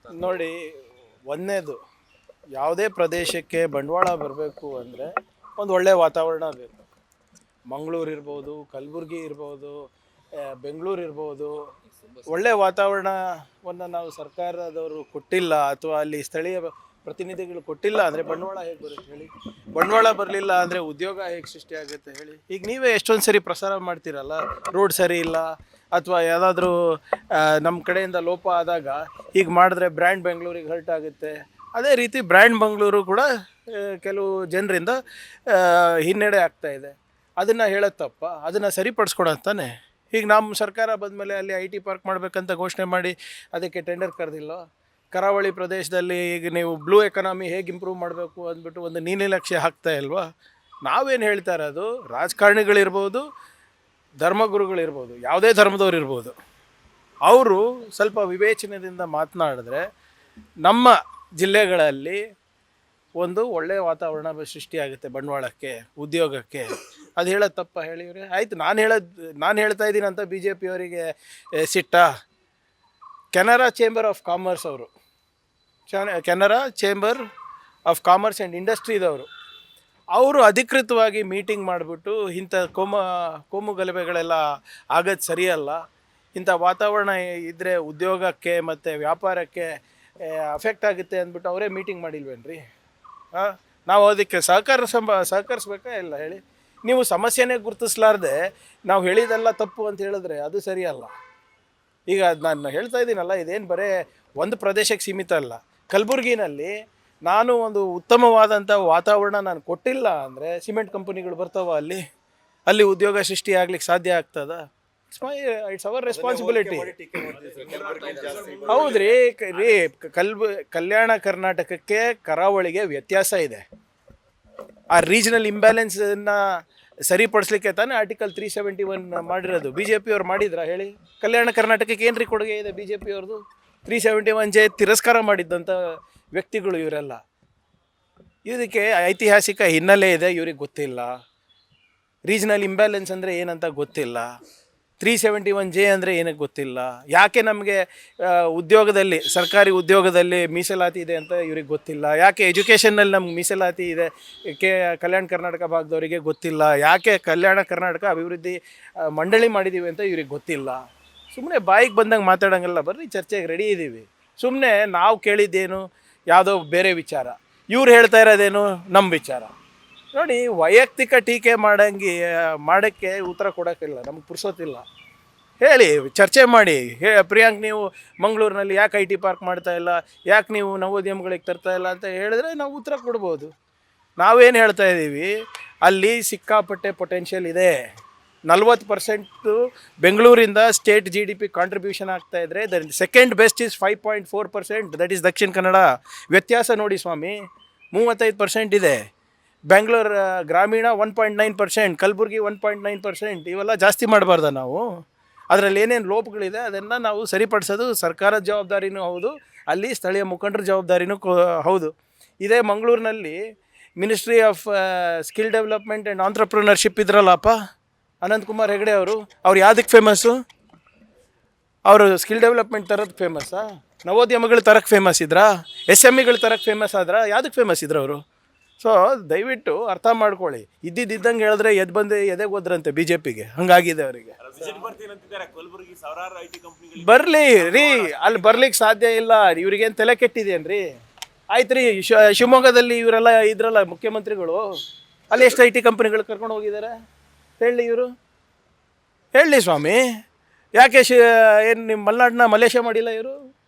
ನೋಡಿ, ಒಂದನೇದು ಯಾವುದೇ ಪ್ರದೇಶಕ್ಕೆ ಬಂಡವಾಳ ಬರಬೇಕು ಅಂದರೆ ಒಂದು ಒಳ್ಳೆಯ ವಾತಾವರಣ ಬೇಕು. ಮಂಗಳೂರು ಇರ್ಬೋದು, ಕಲಬುರಗಿ ಇರ್ಬೋದು, ಬೆಂಗಳೂರು ಇರ್ಬೋದು. ಒಳ್ಳೆಯ ವಾತಾವರಣವನ್ನು ನಾವು ಸರ್ಕಾರದವರು ಕೊಟ್ಟಿಲ್ಲ ಅಥವಾ ಅಲ್ಲಿ ಸ್ಥಳೀಯ ಪ್ರತಿನಿಧಿಗಳು ಕೊಟ್ಟಿಲ್ಲ ಅಂದರೆ ಬಂಡವಾಳ ಹೇಗೆ ಬರುತ್ತೆ ಹೇಳಿ? ಬಂಡವಾಳ ಬರಲಿಲ್ಲ ಅಂದರೆ ಉದ್ಯೋಗ ಹೇಗೆ ಸೃಷ್ಟಿಯಾಗುತ್ತೆ ಹೇಳಿ? ಈಗ ನೀವೇ ಎಷ್ಟೊಂದು ಸರಿ ಪ್ರಸಾರ ಮಾಡ್ತೀರಲ್ಲ, ರೋಡ್ ಸರಿ ಇಲ್ಲ ಅಥವಾ ಯಾವುದಾದ್ರೂ ನಮ್ಮ ಕಡೆಯಿಂದ ಲೋಪ ಆದಾಗ ಈಗ ಮಾಡಿದ್ರೆ ಬ್ರ್ಯಾಂಡ್ ಬೆಂಗಳೂರಿಗೆ ಹರ್ಟ್ ಆಗುತ್ತೆ. ಅದೇ ರೀತಿ ಬ್ರ್ಯಾಂಡ್ ಬೆಂಗಳೂರು ಕೂಡ ಕೆಲವು ಜನರಿಂದ ಹಿನ್ನಡೆ ಆಗ್ತಾ ಇದೆ. ಅದನ್ನು ಹೇಳೋದು ತಪ್ಪ? ಅದನ್ನು ಸರಿಪಡಿಸ್ಕೊಡಂತಾನೆ. ಈಗ ನಮ್ಮ ಸರ್ಕಾರ ಬಂದಮೇಲೆ ಅಲ್ಲಿ IT ಪಾರ್ಕ್ ಮಾಡಬೇಕಂತ ಘೋಷಣೆ ಮಾಡಿ ಅದಕ್ಕೆ ಟೆಂಡರ್ ಕರೆದಿಲ್ಲ. ಕರಾವಳಿ ಪ್ರದೇಶದಲ್ಲಿ ಈಗ ನೀವು ಬ್ಲೂ ಎಕಾನಮಿ ಹೇಗೆ ಇಂಪ್ರೂವ್ ಮಾಡಬೇಕು ಅಂದ್ಬಿಟ್ಟು ಒಂದು ನೀಲನಕ್ಷೆ ಹಾಕ್ತಾ ಇಲ್ವಾ? ನಾವೇನು ಹೇಳ್ತಾ ಇರೋದು, ರಾಜಕಾರಣಿಗಳಿರ್ಬೋದು, ಧರ್ಮಗುರುಗಳಿರ್ಬೋದು, ಯಾವುದೇ ಧರ್ಮದವ್ರು ಇರ್ಬೋದು, ಅವರು ಸ್ವಲ್ಪ ವಿವೇಚನೆಯಿಂದ ಮಾತನಾಡಿದ್ರೆ ನಮ್ಮ ಜಿಲ್ಲೆಗಳಲ್ಲಿ ಒಂದು ಒಳ್ಳೆಯ ವಾತಾವರಣ ಸೃಷ್ಟಿಯಾಗುತ್ತೆ ಬಂಡವಾಳಕ್ಕೆ, ಉದ್ಯೋಗಕ್ಕೆ. ಅದು ಹೇಳೋದು ತಪ್ಪ ಹೇಳಿವ್ರೆ? ಆಯಿತು, ನಾನು ಹೇಳ್ತಾ ಇದ್ದೀನಿ ಅಂತ BJP ಅವರಿಗೆ ಸಿಟ್ಟ? ಕೆನರಾ ಚೇಂಬರ್ ಆಫ್ ಕಾಮರ್ಸ್ ಅವರು, Canara chamber of commerce and ಇಂಡಸ್ಟ್ರಿದವರು, ಅವರು ಅಧಿಕೃತವಾಗಿ ಮೀಟಿಂಗ್ ಮಾಡಿಬಿಟ್ಟು ಇಂಥ ಕೋಮು ಗಲಭೆಗಳೆಲ್ಲ ಆಗೋದು ಸರಿಯಲ್ಲ, ಇಂಥ ವಾತಾವರಣ ಇದ್ದರೆ ಉದ್ಯೋಗಕ್ಕೆ ಮತ್ತು ವ್ಯಾಪಾರಕ್ಕೆ ಅಫೆಕ್ಟ್ ಆಗುತ್ತೆ ಅಂದ್ಬಿಟ್ಟು ಅವರೇ ಮೀಟಿಂಗ್ ಮಾಡಿಲ್ವೇನ್ರಿ? ನಾವು ಅದಕ್ಕೆ ಸಹಕರಿಸ್ಬೇಕಾ ಇಲ್ಲ ಹೇಳಿ? ನೀವು ಸಮಸ್ಯೆನೇ ಗುರುತಿಸ್ಲಾರ್ದೆ ನಾವು ಹೇಳಿದೆಲ್ಲ ತಪ್ಪು ಅಂತ ಹೇಳಿದ್ರೆ ಅದು ಸರಿಯಲ್ಲ. ಈಗ ನಾನು ಹೇಳ್ತಾ ಇದ್ದೀನಲ್ಲ, ಇದೇನು ಬರೀ ಒಂದು ಪ್ರದೇಶಕ್ಕೆ ಸೀಮಿತ ಅಲ್ಲ. ಕಲಬುರಗಿನಲ್ಲಿ ನಾನು ಒಂದು ಉತ್ತಮವಾದಂಥ ವಾತಾವರಣ ನಾನು ಕೊಟ್ಟಿಲ್ಲ ಅಂದರೆ ಸಿಮೆಂಟ್ ಕಂಪನಿಗಳು ಬರ್ತಾವ ಅಲ್ಲಿ ಉದ್ಯೋಗ ಸೃಷ್ಟಿ ಆಗ್ಲಿಕ್ಕೆ ಸಾಧ್ಯ ಆಗ್ತದ? It's our responsibility. ಹೌದ್ರಿ ಕಲ್ಯಾಣ ಕರ್ನಾಟಕಕ್ಕೆ ಕರಾವಳಿಗೆ ವ್ಯತ್ಯಾಸ ಇದೆ. ಆ ರೀಜನಲ್ ಇಂಬ್ಯಾಲೆನ್ಸನ್ನು ಸರಿಪಡಿಸ್ಲಿಕ್ಕೆ ತಾನೇ ಆರ್ಟಿಕಲ್ 371 ಮಾಡಿರೋದು. BJP ಅವ್ರು ಮಾಡಿದ್ರ ಹೇಳಿ? ಕಲ್ಯಾಣ ಕರ್ನಾಟಕಕ್ಕೆ ಏನ್ರಿ ಕೊಡುಗೆ ಇದೆ BJP ಅವ್ರದ್ದು? 371J ತಿರಸ್ಕಾರ ಮಾಡಿದ್ದಂಥ ವ್ಯಕ್ತಿಗಳು ಇವರೆಲ್ಲ. ಇದಕ್ಕೆ ಐತಿಹಾಸಿಕ ಹಿನ್ನೆಲೆ ಇದೆ, ಇವ್ರಿಗೆ ಗೊತ್ತಿಲ್ಲ. ರೀಜನಲ್ ಇಂಬ್ಯಾಲೆನ್ಸ್ ಅಂದರೆ ಏನಂತ ಗೊತ್ತಿಲ್ಲ. 371J ಅಂದರೆ ಏನಕ್ಕೆ ಗೊತ್ತಿಲ್ಲ. ಯಾಕೆ ನಮಗೆ ಉದ್ಯೋಗದಲ್ಲಿ, ಸರ್ಕಾರಿ ಉದ್ಯೋಗದಲ್ಲಿ ಮೀಸಲಾತಿ ಇದೆ ಅಂತ ಇವ್ರಿಗೆ ಗೊತ್ತಿಲ್ಲ. ಯಾಕೆ ಎಜುಕೇಷನ್ನಲ್ಲಿ ನಮ್ಗೆ ಮೀಸಲಾತಿ ಇದೆ ಕಲ್ಯಾಣ ಕರ್ನಾಟಕ ಭಾಗದವರಿಗೆ ಗೊತ್ತಿಲ್ಲ. ಯಾಕೆ ಕಲ್ಯಾಣ ಕರ್ನಾಟಕ ಅಭಿವೃದ್ಧಿ ಮಂಡಳಿ ಮಾಡಿದ್ದೀವಿ ಅಂತ ಇವ್ರಿಗೆ ಗೊತ್ತಿಲ್ಲ. ಸುಮ್ಮನೆ ಬಾಯಿಗೆ ಬಂದಂಗೆ ಮಾತಾಡೋಂಗಲ್ಲ. ಬರ್ರಿ, ಚರ್ಚೆಗೆ ರೆಡಿ ಇದ್ದೀವಿ. ಸುಮ್ಮನೆ ನಾವು ಕೇಳಿದ್ದೇನು ಯಾವುದೋ ಬೇರೆ ವಿಚಾರ, ಇವ್ರು ಹೇಳ್ತಾ ಇರೋದೇನು ನಮ್ಮ ವಿಚಾರ. ನೋಡಿ, ವೈಯಕ್ತಿಕ ಟೀಕೆ ಮಾಡೋಕ್ಕೆ ಉತ್ತರ ಕೊಡೋಕ್ಕಿಲ್ಲ, ನಮ್ಗೆ ಪುರ್ಸೋತಿಲ್ಲ. ಹೇಳಿ, ಚರ್ಚೆ ಮಾಡಿ. ಪ್ರಿಯಾಂಕ್, ನೀವು ಮಂಗಳೂರಿನಲ್ಲಿ ಯಾಕೆ IT ಪಾರ್ಕ್ ಮಾಡ್ತಾಯಿಲ್ಲ, ಯಾಕೆ ನೀವು ನವೋದ್ಯಮಗಳಿಗೆ ತರ್ತಾಯಿಲ್ಲ ಅಂತ ಹೇಳಿದ್ರೆ ನಾವು ಉತ್ತರ ಕೊಡ್ಬೋದು. ನಾವೇನು ಹೇಳ್ತಾ ಇದ್ದೀವಿ, ಅಲ್ಲಿ ಸಿಕ್ಕಾಪಟ್ಟೆ ಪೊಟೆನ್ಷಿಯಲ್ ಇದೆ. 40% ಬೆಂಗಳೂರಿಂದ ಸ್ಟೇಟ್ GDP ಕಾಂಟ್ರಿಬ್ಯೂಷನ್ ಆಗ್ತಾಯಿದ್ರೆ second best is 5.4%, that is Dakshina Kannada. ವ್ಯತ್ಯಾಸ ನೋಡಿ ಸ್ವಾಮಿ, 35% ಇದೆ. ಬೆಂಗಳೂರು ಗ್ರಾಮೀಣ 1.9%, ಕಲಬುರಗಿ 1.9%. ಇವೆಲ್ಲ ಜಾಸ್ತಿ ಮಾಡಬಾರ್ದ ನಾವು? ಅದರಲ್ಲಿ ಏನೇನು ಲೋಪಗಳಿದೆ ಅದನ್ನು ನಾವು ಸರಿಪಡಿಸೋದು ಸರ್ಕಾರದ ಜವಾಬ್ದಾರಿನೂ ಹೌದು, ಅಲ್ಲಿ ಸ್ಥಳೀಯ ಮುಖಂಡರ ಜವಾಬ್ದಾರಿನೂ ಹೌದು. ಇದೇ ಮಂಗಳೂರಿನಲ್ಲಿ ministry of skill development and entrepreneurship ಇದ್ರಲ್ಲಪ್ಪ, ಅನಂತಕುಮಾರ್ ಹೆಗಡೆ ಅವರು. ಅವ್ರು ಯಾವುದಕ್ಕೆ ಫೇಮಸ್ಸು? ಅವರು ಸ್ಕಿಲ್ ಡೆವಲಪ್ಮೆಂಟ್ ತರೋದಕ್ಕೆ ಫೇಮಸ್ಸಾ? ನವೋದ್ಯಮಗಳು ತರಕ್ಕೆ ಫೇಮಸ್ ಇದ್ರಾ? SMEಗಳು ತರಕ್ಕೆ ಫೇಮಸ್ ಆದ್ರಾ? ಯಾವುದಕ್ಕೆ ಫೇಮಸ್ ಇದ್ರು ಅವರು? ಸೊ ದಯವಿಟ್ಟು ಅರ್ಥ ಮಾಡ್ಕೊಳ್ಳಿ. ಇದ್ದಂಗೆ ಹೇಳಿದ್ರೆ ಎದೆಗೆ ಹೋದ್ರಂತೆ BJPಗೆ, ಹಂಗಾಗಿದೆ ಅವರಿಗೆ. ಬರಲಿ ರೀ, ಅಲ್ಲಿ ಬರ್ಲಿಕ್ಕೆ ಸಾಧ್ಯ ಇಲ್ಲ. ಇವ್ರಿಗೇನು ತಲೆ ಕೆಟ್ಟಿದೇನ್ರಿ? ಆಯ್ತು ರೀ, ಶಿವಮೊಗ್ಗದಲ್ಲಿ ಇವರೆಲ್ಲ ಇದ್ರಲ್ಲ ಮುಖ್ಯಮಂತ್ರಿಗಳು, ಅಲ್ಲಿ ಎಷ್ಟು IT ಕಂಪ್ನಿಗಳು ಕರ್ಕೊಂಡು ಹೋಗಿದ್ದಾರೆ ಹೇಳಿ? ಇವರು ಹೇಳಿ ಸ್ವಾಮಿ. ಯಾಕೆ ಏನು ನಿಮ್ಮ ಮಲೆನಾಡನ್ನ ಮಲೇಷ್ಯಾ ಮಾಡಿಲ್ಲ ಇವರು?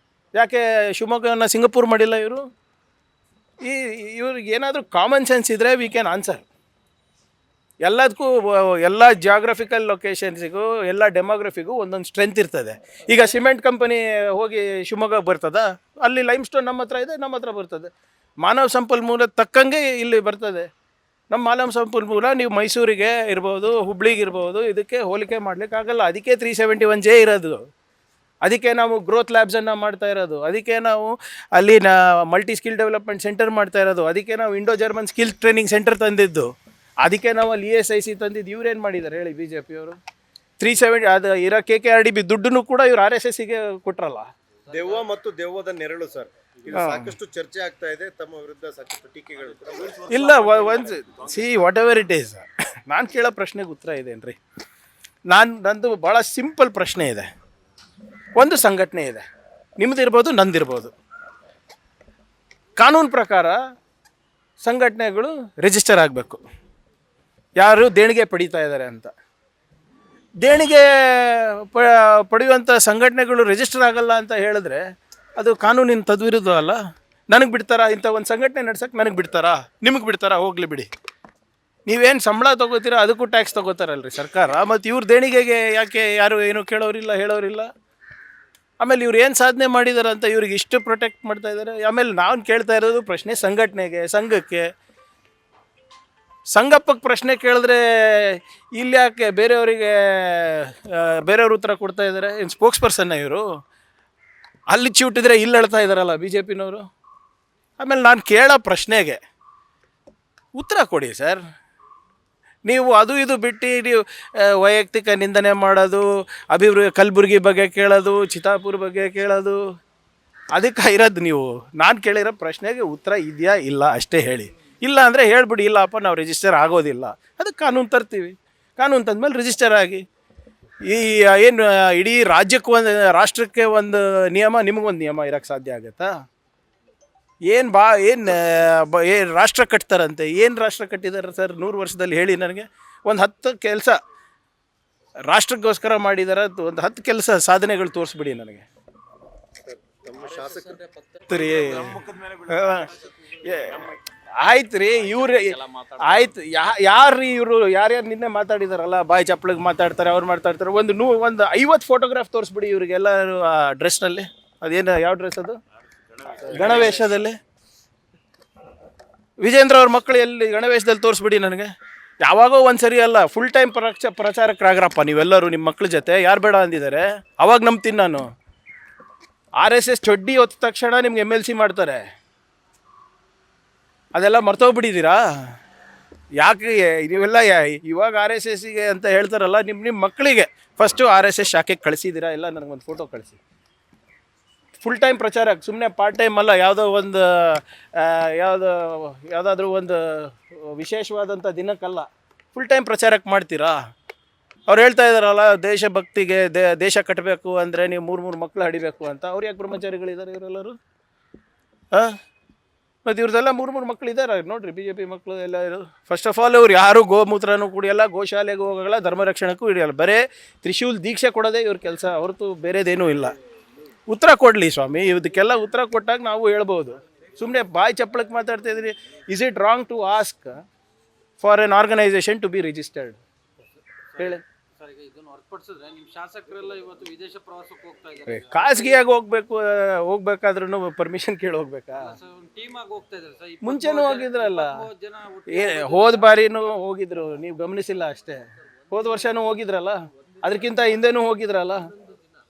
ಯಾಕೆ ಶಿವಮೊಗ್ಗನ ಸಿಂಗಪೂರ್ ಮಾಡಿಲ್ಲ ಇವರು? ಇವ್ರಿಗೆ ಏನಾದರೂ ಕಾಮನ್ ಸೆನ್ಸ್ ಇದ್ದರೆ ವಿ ಕ್ಯಾನ್ ಆನ್ಸರ್. ಎಲ್ಲದಕ್ಕೂ, ಎಲ್ಲ ಜಿಯಾಗ್ರಫಿಕಲ್ ಲೊಕೇಶನ್ಸಿಗೂ, ಎಲ್ಲ ಡೆಮೋಗ್ರಫಿಗೂ ಒಂದೊಂದು ಸ್ಟ್ರೆಂತ್ ಇರ್ತದೆ. ಈಗ ಸಿಮೆಂಟ್ ಕಂಪನಿ ಹೋಗಿ ಶಿವಮೊಗ್ಗ ಬರ್ತದ? ಅಲ್ಲಿ ಲೈಮ್ ಸ್ಟೋನ್ ನಮ್ಮ ಹತ್ರ ಇದೆ, ನಮ್ಮ ಹತ್ರ ಬರ್ತದೆ. ಮಾನವ ಸಂಪನ್ಮೂಲ ತಕ್ಕಂಗೆ ಇಲ್ಲಿ ಬರ್ತದೆ. ನಮ್ಮ ಮಾನವ ಸಂಪನ್ಮೂಲ ನೀವು ಮೈಸೂರಿಗೆ ಇರ್ಬೋದು, ಹುಬ್ಳಿಗೆ ಇರ್ಬೋದು, ಇದಕ್ಕೆ ಹೋಲಿಕೆ ಮಾಡಲಿಕ್ಕಾಗಲ್ಲ. ಅದಕ್ಕೆ 371J ಇರೋದು. ಅದಕ್ಕೆ ನಾವು ಗ್ರೋತ್ ಲ್ಯಾಬ್ಸನ್ನು ಮಾಡ್ತಾ ಇರೋದು. ಅದಕ್ಕೆ ನಾವು ಅಲ್ಲಿ ಮಲ್ಟಿ ಸ್ಕಿಲ್ ಡೆವಲಪ್ಮೆಂಟ್ ಸೆಂಟರ್ ಮಾಡ್ತಾ ಇರೋದು. ಅದಕ್ಕೆ ನಾವು Indo German skill training centre ತಂದಿದ್ದು. ಅದಕ್ಕೆ ನಾವು ಅಲ್ಲಿ ESIC ತಂದಿದ್ದು. ಇವ್ರೇನು ಮಾಡಿದ್ದಾರೆ ಹೇಳಿ BJP ಅವರು? 370 ಅದು ಇರೋ KKRDB ದುಡ್ಡನ್ನು ಕೂಡ ಇವ್ರು RSSಗೆ ಕೊಟ್ರಲ್ಲ. ದೆವ್ವ ಮತ್ತು ದೆವ್ವದ ನೆರಳು ಸರ್, ಇದು ಸಾಕಷ್ಟು ಚರ್ಚೆ ಆಗ್ತಾ ಇದೆ. ತಮ್ಮ ವಿರುದ್ಧ ಸಾಕಷ್ಟು ಟೀಕೆಗಳು ಕೂಡ ಇಲ್ಲ ಒಂದು see what ever it is, ನಾನು ಕೇಳೋ ಪ್ರಶ್ನೆಗೆ ಉತ್ತರ ಇದೇನ್ರಿ. ನಂದು ಭಾಳ ಸಿಂಪಲ್ ಪ್ರಶ್ನೆ ಇದೆ. ಒಂದು ಸಂಘಟನೆ ಇದೆ, ನಿಮ್ಮದಿರ್ಬೋದು ನಂದಿರ್ಬೋದು. ಕಾನೂನು ಪ್ರಕಾರ ಸಂಘಟನೆಗಳು ರಿಜಿಸ್ಟರ್ ಆಗಬೇಕು, ಯಾರು ದೇಣಿಗೆ ಪಡೀತಾ ಇದ್ದಾರೆ ಅಂತ. ದೇಣಿಗೆ ಪಡೆಯುವಂಥ ಸಂಘಟನೆಗಳು ರಿಜಿಸ್ಟರ್ ಆಗಲ್ಲ ಅಂತ ಹೇಳಿದ್ರೆ ಅದು ಕಾನೂನಿನ ತದ್ವಿರುದ್ಧ ಅಲ್ಲ. ನನಗೆ ಬಿಡ್ತಾರಾ ಇಂಥ ಒಂದು ಸಂಘಟನೆ ನಡ್ಸೋಕ್ಕೆ? ನನಗೆ ಬಿಡ್ತಾರಾ? ನಿಮಗೆ ಬಿಡ್ತಾರಾ? ಹೋಗಲಿ ಬಿಡಿ. ನೀವೇನು ಸಂಬಳ ತೊಗೋತೀರಾ ಅದಕ್ಕೂ ಟ್ಯಾಕ್ಸ್ ತೊಗೋತಾರಲ್ರಿ ಸರ್ಕಾರ. ಮತ್ತು ಇವ್ರ ದೇಣಿಗೆಗೆ ಯಾಕೆ ಯಾರು ಏನು ಕೇಳೋರಿಲ್ಲ, ಹೇಳೋರಿಲ್ಲ? ಆಮೇಲೆ ಇವ್ರು ಏನು ಸಾಧನೆ ಮಾಡಿದ್ದಾರೆ ಅಂತ ಇವ್ರಿಗೆ ಇಷ್ಟು ಪ್ರೊಟೆಕ್ಟ್ ಮಾಡ್ತಾ ಇದ್ದಾರೆ. ಆಮೇಲೆ ನಾನು ಕೇಳ್ತಾ ಇರೋದು ಪ್ರಶ್ನೆ ಸಂಘಟನೆಗೆ, ಸಂಘಕ್ಕೆ. ಸಂಗಪ್ಪಕ್ಕೆ ಪ್ರಶ್ನೆ ಕೇಳಿದ್ರೆ ಇಲ್ಲಿ ಯಾಕೆ ಬೇರೆಯವರಿಗೆ ಬೇರೆಯವ್ರ ಉತ್ತರ ಕೊಡ್ತಾ ಇದ್ದಾರೆ? ಏನು ಸ್ಪೋಕ್ಸ್ ಪರ್ಸನ್ನ ಇವರು? ಅಲ್ಲಿ ಚಿವುಟಿದ್ರೆ ಇಲ್ಲಿ ಹೇಳ್ತಾ ಇದ್ದಾರಲ್ಲ ಬಿ ಜೆ ಪಿನವರು. ಆಮೇಲೆ ನಾನು ಕೇಳೋ ಪ್ರಶ್ನೆಗೆ ಉತ್ತರ ಕೊಡಿ ಸರ್. ನೀವು ಅದು ಇದು ಬಿಟ್ಟು ನೀವು ವೈಯಕ್ತಿಕ ನಿಂದನೆ ಮಾಡೋದು, ಕಲಬುರ್ಗಿ ಬಗ್ಗೆ ಕೇಳೋದು, ಚಿತ್ತಾಪುರ ಬಗ್ಗೆ ಕೇಳೋದು, ಅದಕ್ಕೆ ಇರೋದು ನೀವು. ನಾನು ಕೇಳಿರೋ ಪ್ರಶ್ನೆಗೆ ಉತ್ತರ ಇದೆಯಾ ಇಲ್ಲ ಅಷ್ಟೇ ಹೇಳಿ. ಇಲ್ಲ ಅಂದರೆ ಹೇಳ್ಬಿಡಿ, ಇಲ್ಲಪ್ಪ ನಾವು ರಿಜಿಸ್ಟರ್ ಆಗೋದಿಲ್ಲ. ಅದಕ್ಕೆ ಕಾನೂನು ತರ್ತೀವಿ. ಕಾನೂನು ತಂದಮೇಲೆ ರಿಜಿಸ್ಟರ್ ಆಗಿ. ಈ ಏನು ಇಡೀ ರಾಜ್ಯಕ್ಕೆ ಒಂದು, ರಾಷ್ಟ್ರಕ್ಕೆ ಒಂದು ನಿಯಮ, ನಿಮಗೊಂದು ನಿಯಮ ಇರೋಕ್ಕೆ ಸಾಧ್ಯ ಆಗುತ್ತಾ? ಏನು ಏನು ರಾಷ್ಟ್ರ ಕಟ್ತಾರಂತೆ? ಏನು ರಾಷ್ಟ್ರ ಕಟ್ಟಿದ್ದಾರೆ ಸರ್ 100 ವರ್ಷದಲ್ಲಿ? ಹೇಳಿ ನನಗೆ. ಒಂದು 10 ಕೆಲಸ ರಾಷ್ಟ್ರಕ್ಕೋಸ್ಕರ ಮಾಡಿದಾರೆ, ಒಂದು 10 ಕೆಲಸ ಸಾಧನೆಗಳು ತೋರಿಸ್ಬಿಡಿ ನನಗೆ. ಆಯ್ತು ರೀ, ಇವ್ರು ಆಯ್ತು. ಯಾರು ಇವರು? ಯಾರ್ಯಾರು ನಿನ್ನೆ ಮಾತಾಡಿದಾರಲ್ಲ, ಬಾಯಿ ಚಪ್ಪಳಿಗೆ ಮಾತಾಡ್ತಾರೆ, ಅವ್ರು ಮಾತಾಡ್ತಾರೆ. ಒಂದು 50 ಫೋಟೋಗ್ರಾಫ್ ತೋರಿಸ್ಬಿಡಿ ಇವ್ರಿಗೆಲ್ಲರೂ ಆ ಡ್ರೆಸ್ನಲ್ಲಿ. ಅದೇನು, ಯಾವ ಡ್ರೆಸ್ ಅದು? ಗಣವೇಷದಲ್ಲಿ. ವಿಜೇಂದ್ರ ಅವ್ರ ಮಕ್ಕಳು ಎಲ್ಲಿ ಗಣವೇಷದಲ್ಲಿ ತೋರಿಸ್ಬಿಡಿ ನನಗೆ. ಯಾವಾಗೋ ಒಂದು ಸರಿ ಅಲ್ಲ, ಫುಲ್ ಟೈಮ್ ಪ್ರಚಾರಕರಾಗ್ರಪ್ಪ ನೀವೆಲ್ಲರೂ ನಿಮ್ಮ ಮಕ್ಳ ಜೊತೆ. ಯಾರು ಬೇಡ ಅಂದಿದ್ದಾರೆ? ಅವಾಗ ನಂಬ್ತೀನಿ ನಾನು. RSS ಚೊಡ್ಡಿ ಹೊತ್ತ ತಕ್ಷಣ ನಿಮ್ಗೆ MLC ಮಾಡ್ತಾರೆ. ಅದೆಲ್ಲ ಮರ್ತೋಗ್ಬಿಟ್ಟಿದ್ದೀರಾ? ಯಾಕೆ ನೀವೆಲ್ಲ ಇವಾಗ RSSಗೆ ಅಂತ ಹೇಳ್ತಾರಲ್ಲ, ನಿಮ್ಮ ಮಕ್ಕಳಿಗೆ ಫಸ್ಟು RSS ಶಾಖೆಗೆ ಕಳಿಸಿದ್ದೀರಾ? ಇಲ್ಲ ನನಗೊಂದು ಫೋಟೋ ಕಳಿಸಿ. ಫುಲ್ ಟೈಮ್ ಪ್ರಚಾರಕ್ಕೆ, ಸುಮ್ಮನೆ ಪಾರ್ಟ್ ಟೈಮ್ ಅಲ್ಲ. ಯಾವುದಾದ್ರೂ ಒಂದು ವಿಶೇಷವಾದಂಥ ದಿನಕ್ಕಲ್ಲ, ಫುಲ್ ಟೈಮ್ ಪ್ರಚಾರಕ್ಕೆ ಮಾಡ್ತೀರಾ? ಅವ್ರು ಹೇಳ್ತಾ ಇದ್ದಾರಲ್ಲ, ದೇಶಭಕ್ತಿಗೆ ದೇಶ ಕಟ್ಟಬೇಕು ಅಂದರೆ ನೀವು 3 ಮಕ್ಕಳು ಹಡಿಬೇಕು ಅಂತ. ಅವ್ರು ಯಾಕೆ ಬ್ರಹ್ಮಚಾರಿಗಳಿದ್ದಾರೆ ಇವರೆಲ್ಲರೂ? ಮತ್ತು ಇವ್ರದ್ದೆಲ್ಲ 3 ಮಕ್ಕಳು ಇದ್ದಾರೆ ನೋಡಿರಿ, BJP ಮಕ್ಕಳು ಎಲ್ಲ ಇರೋದು. ಫಸ್ಟ್ ಆಫ್ ಆಲ್ ಇವ್ರು ಯಾರು ಗೋಮೂತ್ರನೂ ಕುಡಿಯಲ್ಲ, ಗೋಶಾಲೆಗೂ ಹೋಗಲ್ಲ, ಧರ್ಮ ರಕ್ಷಣೆಗೂ ಹಿಡಿಯಲ್ಲ. ಬರೀ ತ್ರಿಶೂಲ್ ದೀಕ್ಷೆ ಕೊಡೋದೇ ಇವ್ರ ಕೆಲಸ ಹೊರತು ಬೇರೆದೇನೂ ಇಲ್ಲ. ಉತ್ತರ ಕೊಡಲಿ ಸ್ವಾಮಿ, ಇದಕ್ಕೆಲ್ಲ ಉತ್ತರ ಕೊಟ್ಟಾಗ ನಾವು ಹೇಳ್ಬೋದು. ಸುಮ್ಮನೆ ಬಾಯಿ ಚಪ್ಪಳಕ್ಕೆ ಮಾತಾಡ್ತಾ ಇದ್ರಿ. Is it wrong to ask for an organisation to be registered? ಹೇಳಿ. ಇದನ್ನು ಹೊರತುಪಡಿಸಿದ್ರೆ ನಿಮ್ಮ ಶಾಸಕರೆಲ್ಲ ಇವತ್ತು ವಿದೇಶ ಪ್ರವಾಸಕ್ಕೆ ಹೋಗ್ತಾ ಇದ್ದಾರೆ. ಖಾಸಗಿಯಾಗಿ ಹೋಗ್ಬೇಕಾದ್ರೂ ಪರ್ಮಿಷನ್ ಕೇಳಿ ಹೋಗ್ಬೇಕಾ? ಟೀಮ್ ಆಗಿ ಹೋಗ್ತಾ ಇದ್ದಾರೆ ಸರ್. ಮುಂಚೆನೂ ಹೋಗಿದ್ರಲ್ಲ, ಜನ ಹೋದ ಬಾರಿನೂ ಹೋಗಿದ್ರು, ನೀವು ಗಮನಿಸಿಲ್ಲ ಅಷ್ಟೇ. ಹೋದ ವರ್ಷನೂ ಹೋಗಿದ್ರಲ್ಲ, ಅದಕ್ಕಿಂತ ಹಿಂದೆನೂ ಹೋಗಿದ್ರಲ್ಲ.